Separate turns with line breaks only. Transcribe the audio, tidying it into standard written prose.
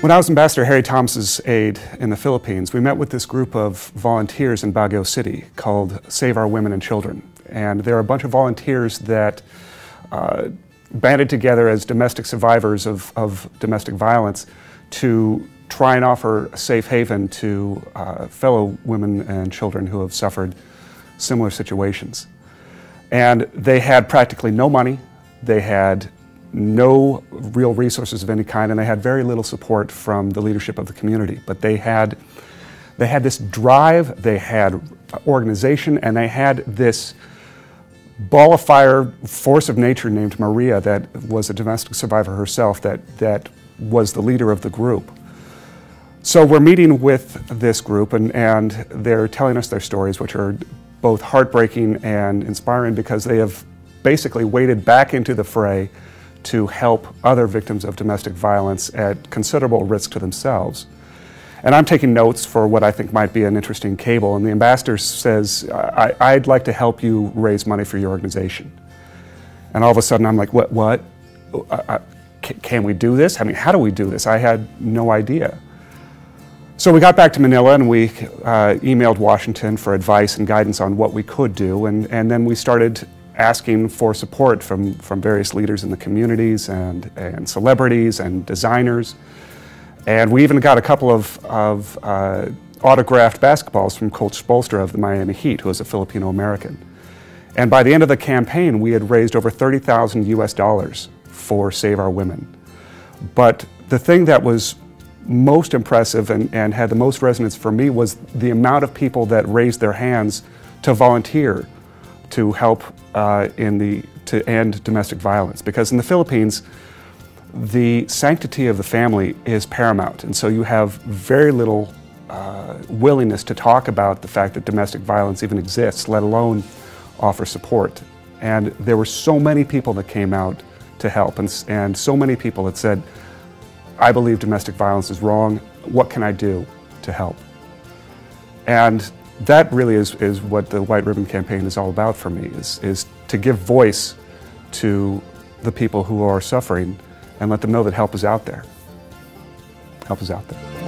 When I was Ambassador Harry Thomas's aide in the Philippines, we met with this group of volunteers in Baguio City called Save Our Women and Children. And there are a bunch of volunteers that banded together as domestic survivors of domestic violence to try and offer a safe haven to fellow women and children who have suffered similar situations. And they had practically no money, they had no real resources of any kind, and they had very little support from the leadership of the community. But they had this drive, they had organization, and they had this ball of fire force of nature named Maria that was a domestic survivor herself that was the leader of the group. So we're meeting with this group and they're telling us their stories, which are both heartbreaking and inspiring because they have basically waded back into the fray to help other victims of domestic violence at considerable risk to themselves. And I'm taking notes for what I think might be an interesting cable, and the ambassador says, I'd like to help you raise money for your organization. And all of a sudden I'm like, what? Can we do this? I mean, how do we do this? I had no idea. So we got back to Manila and we emailed Washington for advice and guidance on what we could do, and then we started asking for support from various leaders in the communities and celebrities and designers. And we even got a couple of autographed basketballs from Coach Spoelstra of the Miami Heat, who is a Filipino American. And by the end of the campaign, we had raised over $30,000 US for Save Our Women. But the thing that was most impressive and had the most resonance for me was the amount of people that raised their hands to volunteer to help to end domestic violence. Because in the Philippines, the sanctity of the family is paramount, and so you have very little willingness to talk about the fact that domestic violence even exists, let alone offer support. And there were so many people that came out to help, and so many people that said, I believe domestic violence is wrong, what can I do to help? And that really is what the White Ribbon Campaign is all about for me, is to give voice to the people who are suffering and let them know that help is out there. Help is out there.